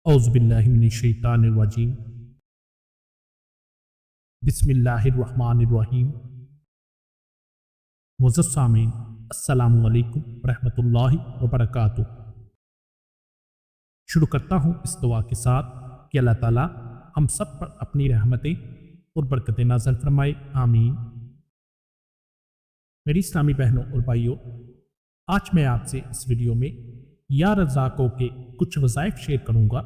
اعوذ باللہ من الشیطان الرجیم بسم اللہ الرحمن الرحیم معزز سامعین، السلام علیکم ورحمۃ اللہ وبرکاتہ۔ شروع کرتا ہوں اس دعا کے ساتھ کہ اللہ تعالیٰ ہم سب پر اپنی رحمتیں اور برکتیں نازل فرمائے، آمین۔ میری اسلامی بہنوں اور بھائیوں، آج میں آپ سے اس ویڈیو میں یا رزاقوں کے کچھ وظائف شیئر کروں گا۔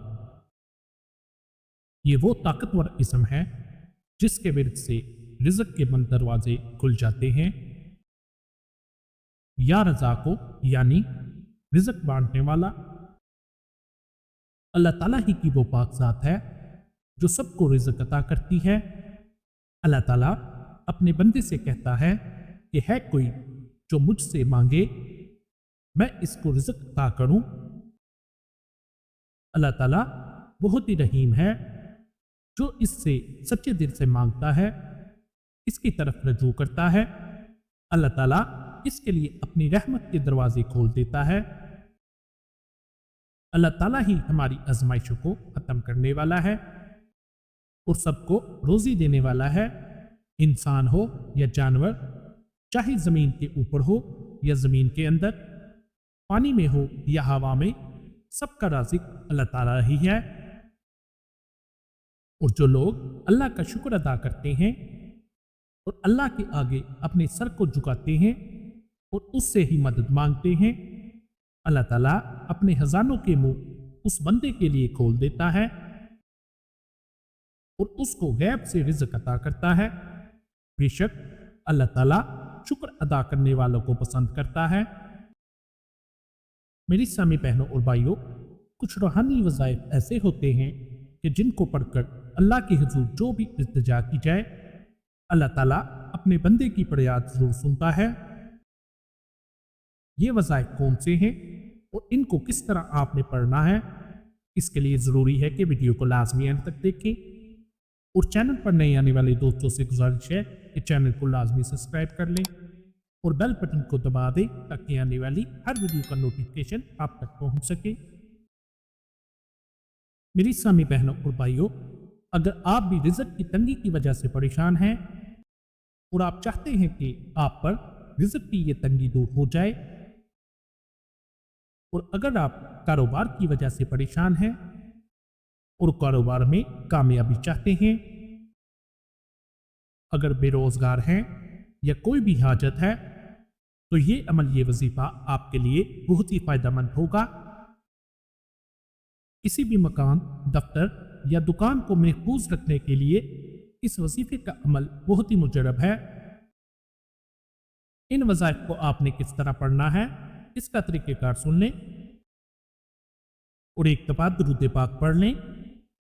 یہ وہ طاقتور اسم ہے جس کے ورد سے رزق کے بند دروازے کھل جاتے ہیں۔ یا رزاقو یعنی رزق بانٹنے والا۔ اللہ تعالیٰ ہی کی وہ پاک ذات ہے جو سب کو رزق عطا کرتی ہے۔ اللہ تعالیٰ اپنے بندے سے کہتا ہے کہ ہے کوئی جو مجھ سے مانگے میں اس کو رزق عطا کروں۔ اللہ تعالیٰ بہت ہی رحیم ہے، جو اس سے سچے دل سے مانگتا ہے اس کی طرف رجوع کرتا ہے، اللہ تعالیٰ اس کے لیے اپنی رحمت کے دروازے کھول دیتا ہے۔ اللہ تعالیٰ ہی ہماری آزمائشوں کو ختم کرنے والا ہے اور سب کو روزی دینے والا ہے، انسان ہو یا جانور، چاہے زمین کے اوپر ہو یا زمین کے اندر، پانی میں ہو یا ہوا میں، سب کا رازق اللہ تعالیٰ ہی ہے۔ اور جو لوگ اللہ کا شکر ادا کرتے ہیں اور اللہ کے آگے اپنے سر کو جھکاتے ہیں اور اس سے ہی مدد مانگتے ہیں، اللہ تعالیٰ اپنے خزانوں کے منہ اس بندے کے لیے کھول دیتا ہے اور اس کو غیب سے رزق عطا کرتا ہے۔ بے شک اللہ تعالیٰ شکر ادا کرنے والوں کو پسند کرتا ہے۔ میری اسلامی بہنوں اور بھائیوں، کچھ روحانی وظائف ایسے ہوتے ہیں کہ جن کو پڑھ کر اللہ کے حضور جو بھی التجا کی جائے، اللہ تعالیٰ اپنے بندے کی فریاد ضرور سنتا ہے۔ یہ وظائف کون سے ہیں اور ان کو کس طرح آپ نے پڑھنا ہے، اس کے لیے ضروری ہے کہ ویڈیو کو لازمی اینڈ تک دیکھیں، اور چینل پر نئے آنے والے دوستوں سے گزارش ہے کہ چینل کو لازمی سبسکرائب کر لیں اور بیل بٹن کو دبا دیں تاکہ آنے والی ہر ویڈیو کا نوٹیفکیشن آپ تک پہنچ سکے۔ میری اسلامی بہنوں اور بھائیوں، اگر آپ بھی رزق کی تنگی کی وجہ سے پریشان ہیں اور آپ چاہتے ہیں کہ آپ پر رزق کی یہ تنگی دور ہو جائے، اور اگر آپ کاروبار کی وجہ سے پریشان ہیں اور کاروبار میں کامیابی چاہتے ہیں، اگر بے روزگار ہیں یا کوئی بھی حاجت ہے، تو یہ عمل، یہ وظیفہ آپ کے لیے بہت ہی فائدہ مند ہوگا۔ کسی بھی مکان، دفتر یا دکان کو محفوظ رکھنے کے لیے اس وظیفے کا عمل بہت ہی مجرب ہے۔ ان وظائف کو آپ نے کس طرح پڑھنا ہے، اس کا طریقہ کار سن لیں اور ایک دفعہ درود پاک پڑھ لیں،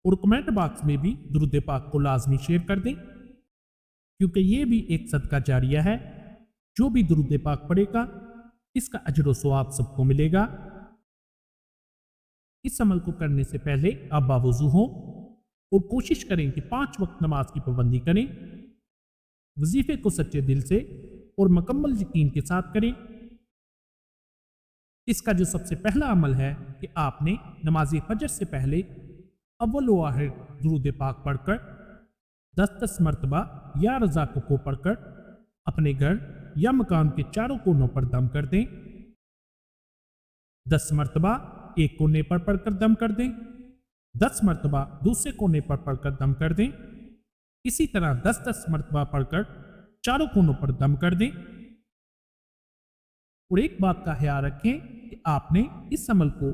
اور کمنٹ باکس میں بھی درود پاک کو لازمی شیئر کر دیں، کیونکہ یہ بھی ایک صدقہ جاریہ ہے۔ جو بھی درود پاک پڑھے گا اس کا اجر و ثواب سب کو ملے گا۔ اس عمل کو کرنے سے پہلے آپ باوضو ہوں اور کوشش کریں کہ 5 وقت نماز کی پابندی کریں۔ وظیفے کو سچے دل سے اور مکمل یقین کے ساتھ کریں۔ اس کا جو سب سے پہلا عمل ہے کہ آپ نے نماز فجر سے پہلے اول و آخر درود پاک پڑھ کر 10 مرتبہ یا رزاقوں کو پڑھ کر اپنے گھر یا مکان کے چاروں کونوں پر دم کر دیں۔ 10 مرتبہ ایک کونے پر پڑھ کر دم کر دیں، 10 مرتبہ دوسرے کونے پر پڑھ کر دم کر دیں، اسی طرح 10 مرتبہ پڑھ کر چاروں کونوں پر دم کر دیں۔ اور ایک بات کا خیال رکھیں کہ آپ نے اس عمل کو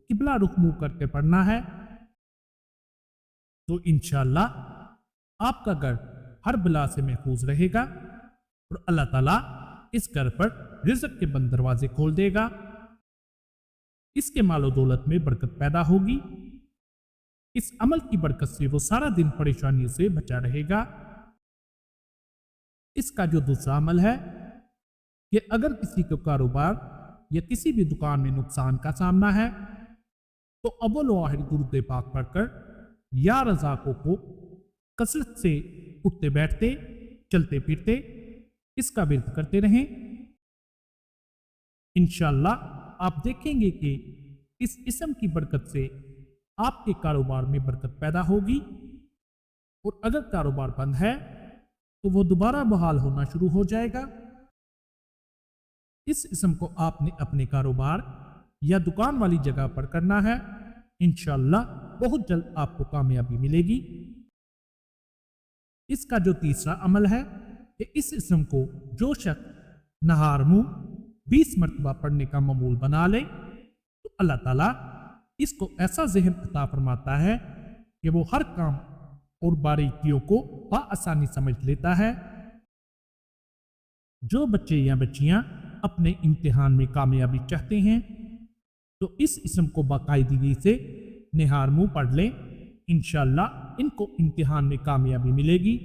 قبلہ رخ منہ کر کے پڑھنا ہے، تو انشاءاللہ آپ کا گھر ہر بلا سے محفوظ رہے گا اور اللہ تعالیٰ اس گھر پر رزق کے بند دروازے کھول دے گا۔ اس کے مال و دولت میں برکت پیدا ہوگی۔ اس عمل کی برکت سے وہ سارا دن پریشانی سے بچا رہے گا۔ اس کا جو دوسرا عمل ہے کہ اگر کسی کو کاروبار یا کسی بھی دکان میں نقصان کا سامنا ہے، تو اول و آخر درود پاک پڑھ کر یا رزاقوں کو کثرت سے اٹھتے بیٹھتے، چلتے پھرتے اس کا ورد کرتے رہیں۔ انشاءاللہ آپ دیکھیں گے کہ اس اسم کی برکت سے آپ کے کاروبار میں برکت پیدا ہوگی، اور اگر کاروبار بند ہے تو وہ دوبارہ بحال ہونا شروع ہو جائے گا۔ اس اسم کو آپ نے اپنے کاروبار یا دکان والی جگہ پر کرنا ہے، انشاءاللہ بہت جلد آپ کو کامیابی ملے گی۔ اس کا جو تیسرا عمل ہے کہ اس اسم کو جو شخص نہار منہ 20 مرتبہ پڑھنے کا معمول بنا لے تو اللہ تعالیٰ اس کو ایسا ذہن عطا فرماتا ہے کہ وہ ہر کام اور باریکیوں کو بآسانی سمجھ لیتا ہے۔ جو بچے یا بچیاں اپنے امتحان میں کامیابی چاہتے ہیں تو اس اسم کو باقاعدگی سے نہار منہ پڑھ لیں، انشاءاللہ ان کو امتحان میں کامیابی ملے گی۔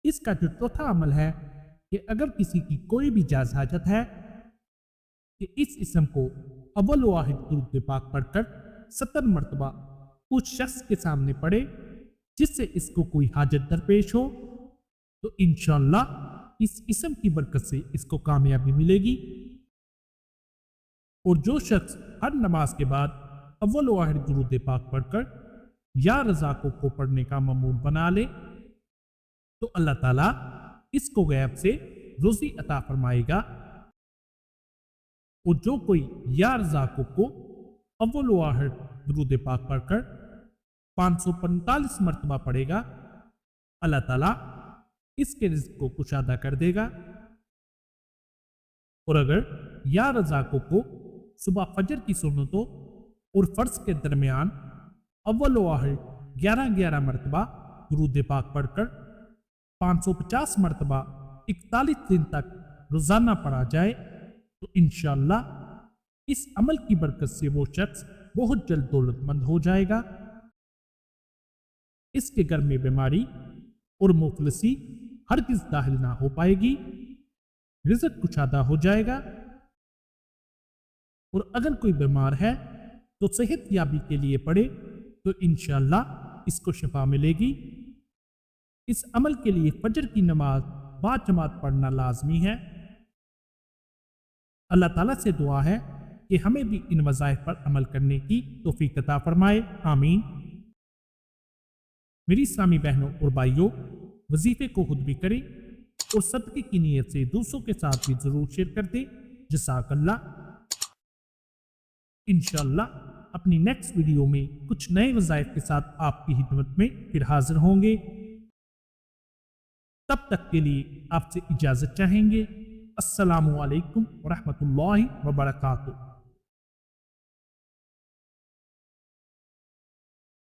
اس کا جو چوتھا عمل ہے کہ اگر کسی کی کوئی بھی جائز حاجت ہے کہ اس اسم کو اول واحد درود پاک پڑھ کر 70 مرتبہ اس شخص کے سامنے پڑھے جس سے اس کو کوئی حاجت درپیش ہو، تو انشاءاللہ اس اسم کی برکت سے اس کو کامیابی ملے گی۔ اور جو شخص ہر نماز کے بعد اول واحد درود پاک پڑھ کر یا رزاقوں کو پڑھنے کا معمول بنا لے تو اللہ تعالیٰ اس کو غیب سے روزی عطا فرمائے گا۔ اور جو کوئی یا رزاقوں کو اول واحد درود پاک پڑھ کر 545 مرتبہ پڑھے گا، اللہ تعالیٰ اس کے رزق کو کشادہ کر دے گا۔ اور اگر یا رزاقوں کو صبح فجر کی سنتوں اور فرض کے درمیان اول واحد 11 مرتبہ درود پاک پڑھ کر 550 مرتبہ 41 دن تک روزانہ پڑھا جائے تو انشاءاللہ اس عمل کی برکت سے وہ شخص بہت جلد دولت مند ہو جائے گا۔ اس کے گھر میں بیماری اور مفلسی ہرگز داخل نہ ہو پائے گی، رزق کشادہ ہو جائے گا۔ اور اگر کوئی بیمار ہے تو صحت یابی کے لیے پڑھے تو انشاءاللہ اس کو شفا ملے گی۔ اس عمل کے لیے فجر کی نماز باجماعت پڑھنا لازمی ہے۔ اللہ تعالیٰ سے دعا ہے کہ ہمیں بھی ان وظائف پر عمل کرنے کی توفیق عطا فرمائے، آمین۔ میری اسلامی بہنوں اور بھائیوں، وظیفے کو خود بھی کریں اور صدقے کی نیت سے دوسروں کے ساتھ بھی ضرور شیئر کر دیں۔ جزاک اللہ۔ انشاءاللہ اپنی نیکسٹ ویڈیو میں کچھ نئے وظائف کے ساتھ آپ کی خدمت میں پھر حاضر ہوں گے۔ تب تک کے لیے آپ سے اجازت چاہیں گے۔ السلام علیکم ورحمۃ اللہ وبرکاتہ۔